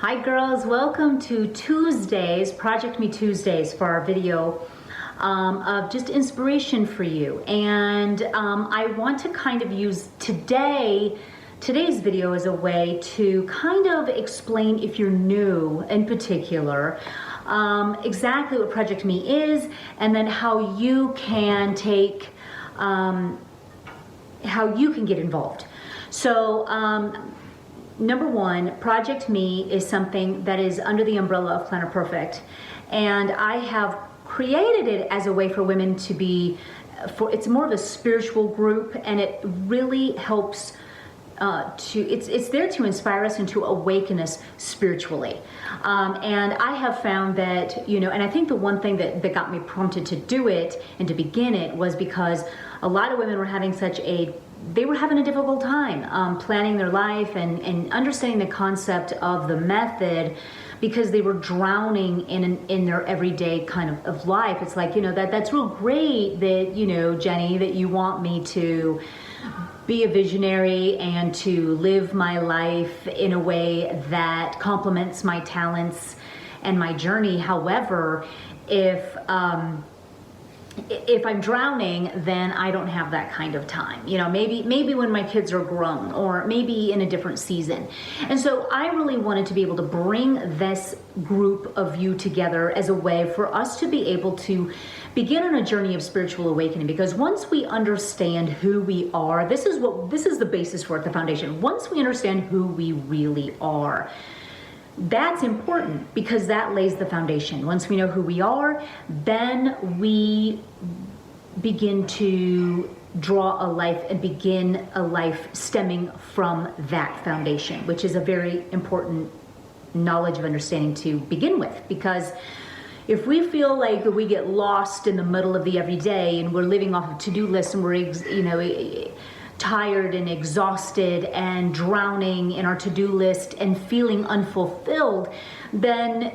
Hi girls, welcome to Tuesdays, Project Me Tuesdays, for our video of just inspiration for you. And I want to kind of use today's video as a way to kind of explain, if you're new in particular, exactly what Project Me is, and then how you can take, how you can get involved. So, number one, Project Me is something that is under the umbrella of Planner Perfect, and I have created it as a way for women to be, it's more of a spiritual group, and it really helps it's there to inspire us and to awaken us spiritually. And I have found that, and I think the one thing that got me prompted to do it and to begin it was because a lot of women were having they were having a difficult time planning their life and understanding the concept of the method, because they were drowning in their everyday kind of life. It's like, that's real great that, Jenny, that you want me to be a visionary and to live my life in a way that complements my talents and my journey. However, if I'm drowning, then I don't have that kind of time. Maybe when my kids are grown, or maybe in a different season. And so I really wanted to be able to bring this group of you together as a way for us to be able to begin on a journey of spiritual awakening. Because once we understand who we are, this is the basis for it, the foundation. Once we understand who we really are, that's important, because that lays the foundation. Once we know who we are, then we begin to draw a life and begin a life stemming from that foundation, which is a very important knowledge of understanding to begin with. Because if we feel like we get lost in the middle of the everyday and we're living off of to-do lists and we're tired and exhausted and drowning in our to-do list and feeling unfulfilled, then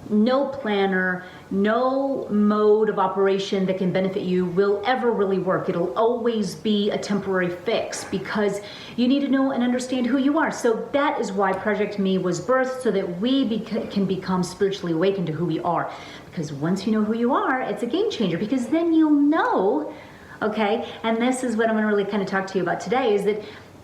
no planner, no mode of operation that can benefit you will ever really work. It'll always be a temporary fix, because you need to know and understand who you are. So that is why Project Me was birthed, so that we can become spiritually awakened to who we are. Because once you know who you are, it's a game changer, because then you'll know. Okay, and this is what I'm going to really kind of talk to you about today, is that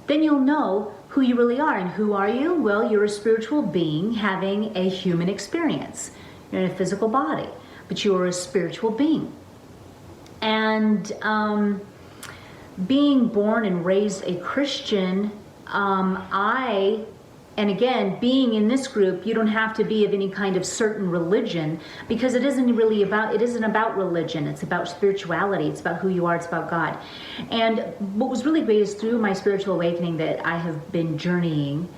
then you'll know who you really are. And who are you? Well, you're a spiritual being having a human experience. You're in a physical body, but you are a spiritual being. And being born and raised a Christian, and again, being in this group, you don't have to be of any kind of certain religion, because it isn't about religion. It's about spirituality. It's about who you are. It's about God. And what was really great is, through my spiritual awakening that I have been journeying,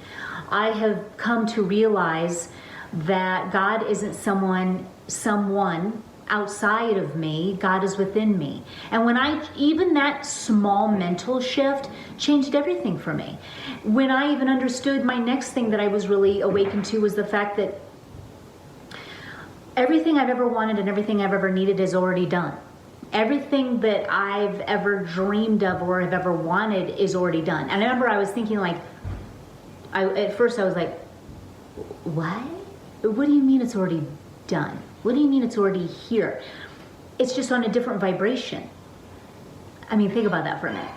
I have come to realize that God isn't someone outside of me. God is within me. And even that small mental shift changed everything for me. When I even understood, my next thing that I was really awakened to was the fact that everything I've ever wanted and everything I've ever needed is already done. Everything that I've ever dreamed of or have ever wanted is already done. And I remember I was thinking, at first I was like, what? What do you mean it's already done? What do you mean it's already here? It's just on a different vibration. I mean, think about that for a minute.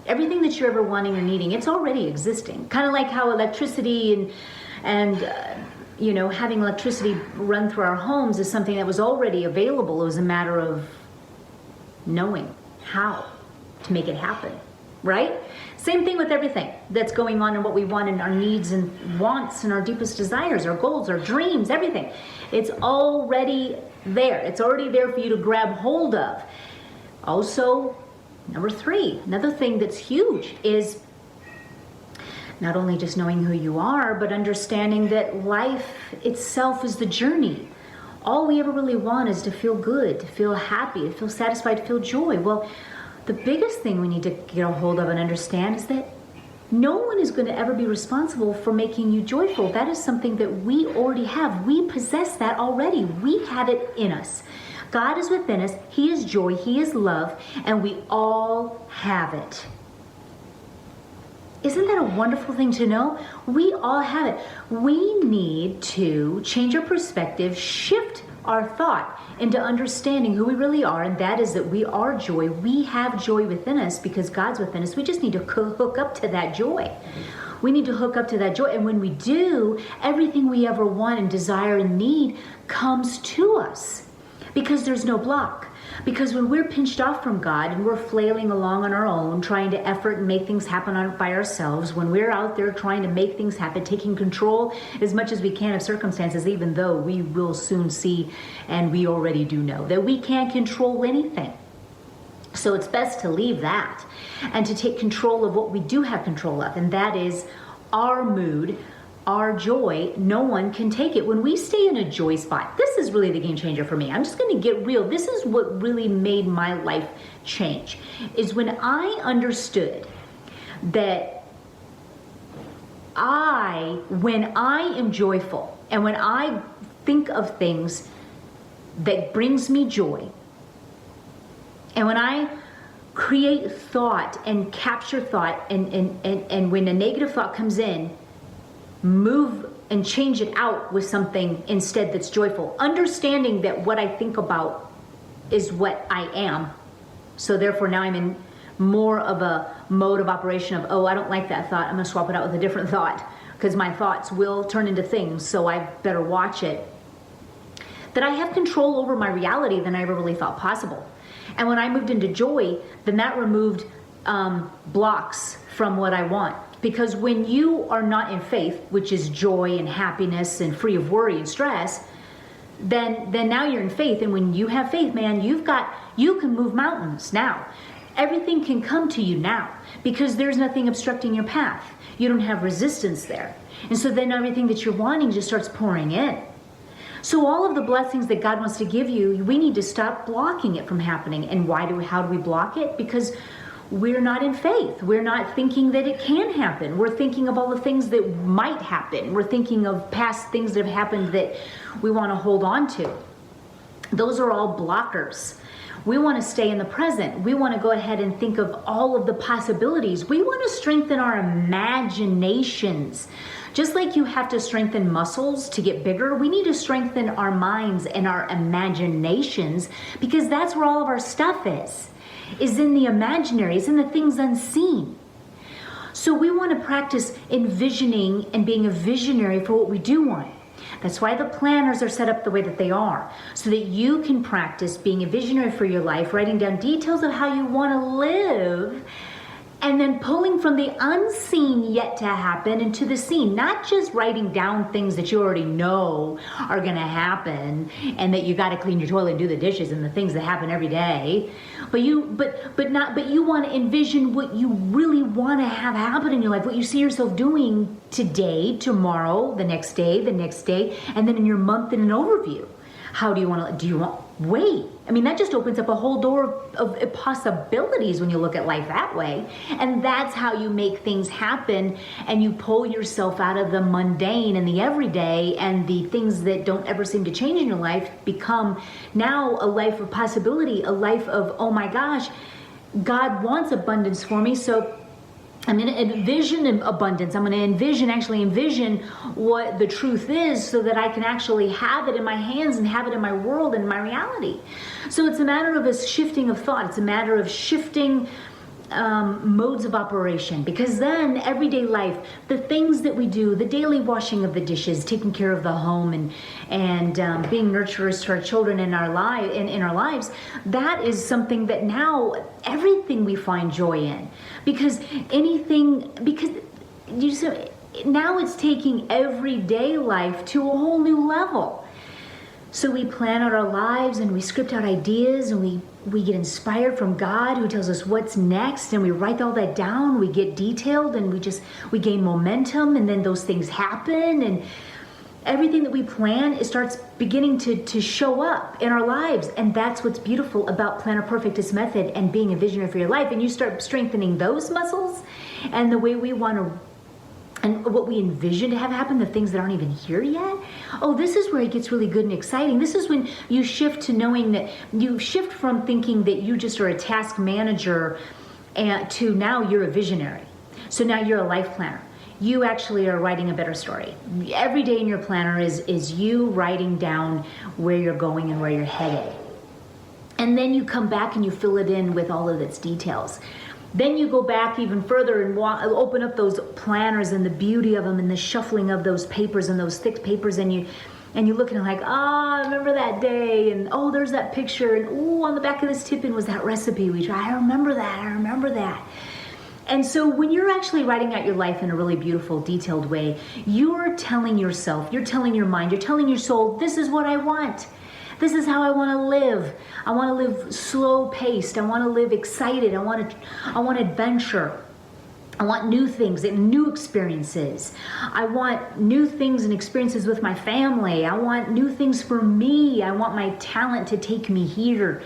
Everything that you're ever wanting or needing, it's already existing. Kind of like how electricity and having electricity run through our homes is something that was already available. It was a matter of knowing how to make it happen, right? Same thing with everything that's going on and what we want, and our needs and wants and our deepest desires, our goals, our dreams, everything. It's already there. It's already there for you to grab hold of. Also, number three, another thing that's huge is not only just knowing who you are, but understanding that life itself is the journey. All we ever really want is to feel good, to feel happy, to feel satisfied, to feel joy. Well, the biggest thing we need to get a hold of and understand is that no one is going to ever be responsible for making you joyful. That is something that we already have. We possess that already. We have it in us. God is within us. He is joy. He is love. And we all have it. Isn't that a wonderful thing to know? We all have it. We need to change our perspective, shift our thought into understanding who we really are, and that is that we are joy. We have joy within us because God's within us. We just need to hook up to that joy. We need to hook up to that joy, and when we do, everything we ever want and desire and need comes to us because there's no block. Because when we're pinched off from God and we're flailing along on our own, trying to effort and make things happen by ourselves, when we're out there trying to make things happen, taking control as much as we can of circumstances, even though we will soon see, and we already do know, that we can't control anything. So it's best to leave that and to take control of what we do have control of, and that is our mood, our joy. No one can take it. When we stay in a joy spot, this is really the game changer for me. I'm just going to get real. This is what really made my life change, is when I understood that when I am joyful and when I think of things that brings me joy, and when I create thought and capture thought, and when a negative thought comes in, move and change it out with something instead that's joyful. Understanding that what I think about is what I am. So therefore now I'm in more of a mode of operation of, oh, I don't like that thought. I'm going to swap it out with a different thought because my thoughts will turn into things. So I better watch it. That I have control over my reality than I ever really thought possible. And when I moved into joy, then that removed blocks from what I want. Because when you are not in faith, which is joy and happiness and free of worry and stress, then now you're in faith. And when you have faith, man, you can move mountains now. Everything can come to you now because there's nothing obstructing your path. You don't have resistance there. And so then everything that you're wanting just starts pouring in. So all of the blessings that God wants to give you, we need to stop blocking it from happening. And how do we block it? Because we're not in faith. We're not thinking that it can happen. We're thinking of all the things that might happen. We're thinking of past things that have happened that we want to hold on to. Those are all blockers. We want to stay in the present. We want to go ahead and think of all of the possibilities. We want to strengthen our imaginations. Just like you have to strengthen muscles to get bigger, we need to strengthen our minds and our imaginations, because that's where all of our stuff is in the imaginary, is in the things unseen. So we want to practice envisioning and being a visionary for what we do want. That's why the planners are set up the way that they are, so that you can practice being a visionary for your life, writing down details of how you want to live, and then pulling from the unseen yet to happen into the seen. Not just writing down things that you already know are going to happen and that you got to clean your toilet and do the dishes and the things that happen every day, but you want to envision what you really want to have happen in your life, what you see yourself doing today, tomorrow, the next day, and then in your month in an overview. How do you want to, wait. I mean, that just opens up a whole door of possibilities when you look at life that way. And that's how you make things happen, and you pull yourself out of the mundane and the everyday, and the things that don't ever seem to change in your life become now a life of possibility, a life of, oh my gosh, God wants abundance for me, so I'm going to envision abundance. I'm going to actually envision what the truth is, so that I can actually have it in my hands and have it in my world and my reality. So it's a matter of a shifting of thought. It's a matter of shifting modes of operation, because then everyday life, the things that we do, the daily washing of the dishes, taking care of the home, and being nurturers to our children in our lives, that is something that now everything we find joy in, because now it's taking everyday life to a whole new level. So we plan out our lives, and we script out ideas, and we get inspired from God, who tells us what's next, and we write all that down. We get detailed, and we gain momentum, and then those things happen, and everything that we plan, it starts beginning to show up in our lives. And that's what's beautiful about Planner Perfectus method and being a visionary for your life. And you start strengthening those muscles, and the way we want to, and what we envision to have happen, the things that aren't even here yet. Oh, this is where it gets really good and exciting. This is when you shift to knowing that you shift from thinking that you just are a task manager to now you're a visionary. So now you're a life planner. You actually are writing a better story. Every day in your planner is you writing down where you're going and where you're headed. And then you come back and you fill it in with all of its details. Then you go back even further and open up those planners and the beauty of them and the shuffling of those papers and those thick papers, and you look at it like, I remember that day, and oh, there's that picture, and oh, on the back of this tip-in was that recipe we tried. I remember that. And so when you're actually writing out your life in a really beautiful, detailed way, you're telling yourself, you're telling your mind, you're telling your soul, this is what I want. This is how I want to live. I want to live slow-paced. I want to live excited. I want adventure. I want new things and new experiences. I want new things and experiences with my family. I want new things for me. I want my talent to take me here.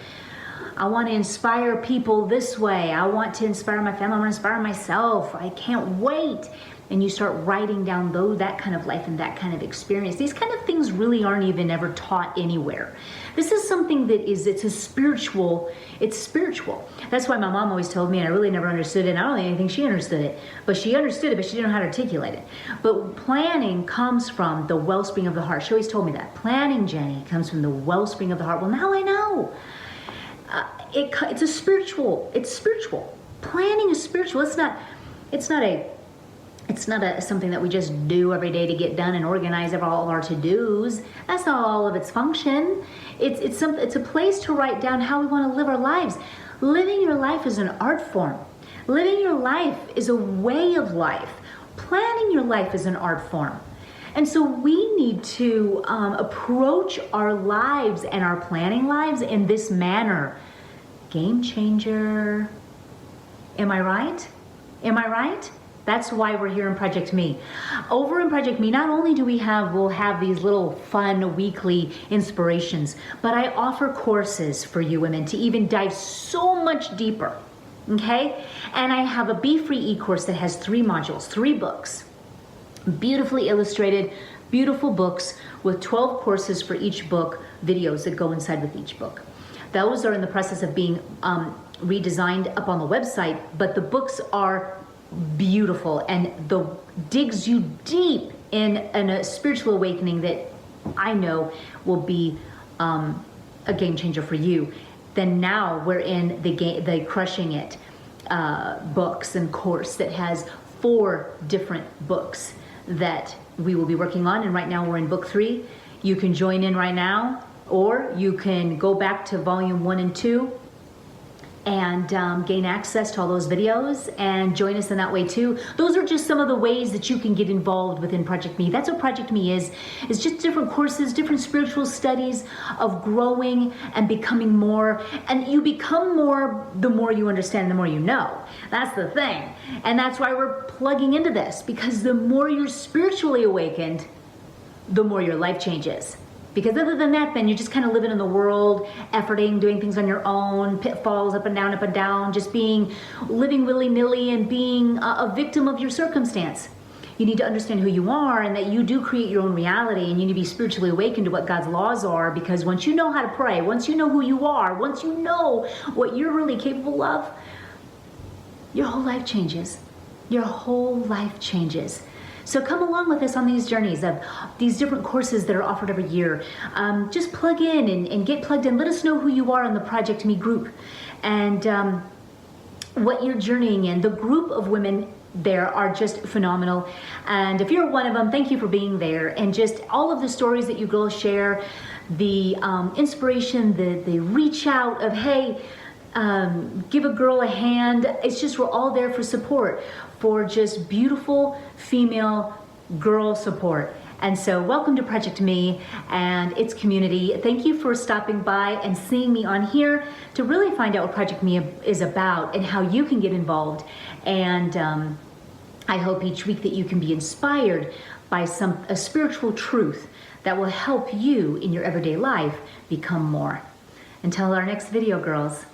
I want to inspire people this way. I want to inspire my family. I want to inspire myself. I can't wait. And you start writing down that kind of life and that kind of experience. These kind of things really aren't even ever taught anywhere. This is something that it's spiritual. That's why my mom always told me, and I really never understood it, and I don't even think she understood it. But she understood it, but she didn't know how to articulate it. But planning comes from the wellspring of the heart. She always told me that. Planning, Jenny, comes from the wellspring of the heart. Well, now I know. It's spiritual. Planning is spiritual. It's not something that we just do every day to get done and organize all of our to-dos. That's not all of its function. It's a place to write down how we want to live our lives. Living your life is an art form. Living your life is a way of life. Planning your life is an art form. And so we need to approach our lives and our planning lives in this manner. Game changer. Am I right? That's why we're here in Project Me. Over in Project Me, not only we'll have these little fun weekly inspirations, but I offer courses for you women to even dive so much deeper, okay? And I have a Be Free e-course that has 3 modules, 3 books, beautifully illustrated, beautiful books with 12 courses for each book, videos that go inside with each book. Those are in the process of being redesigned up on the website, but the books are beautiful and digs you deep in a spiritual awakening that I know will be a game changer for you. Then now we're in the Crushing It books and course that has 4 different books that we will be working on, and right now we're in book 3. You can join in right now, or you can go back to volume 1 and 2 and gain access to all those videos and join us in that way too. Those are just some of the ways that you can get involved within Project Me. That's what Project Me is. It's just different courses, different spiritual studies of growing and becoming more. And you become more the more you understand, the more you know. That's the thing. And that's why we're plugging into this, because the more you're spiritually awakened, the more your life changes. Because other than that, then you're just kind of living in the world, efforting, doing things on your own, pitfalls up and down, just living willy-nilly and being a victim of your circumstance. You need to understand who you are and that you do create your own reality, and you need to be spiritually awakened to what God's laws are, because once you know how to pray, once you know who you are, once you know what you're really capable of, your whole life changes. Your whole life changes. So come along with us on these journeys of these different courses that are offered every year. Just plug in and get plugged in. Let us know who you are in the Project Me group and what you're journeying in. The group of women there are just phenomenal. And if you're one of them, thank you for being there. And just all of the stories that you girls share, the inspiration, the reach out of, hey, give a girl a hand. It's just, we're all there for support, for just beautiful female girl support. And so welcome to Project Me and its community. Thank you for stopping by and seeing me on here to really find out what Project Me is about and how you can get involved. And I hope each week that you can be inspired by a spiritual truth that will help you in your everyday life become more. Until our next video, girls.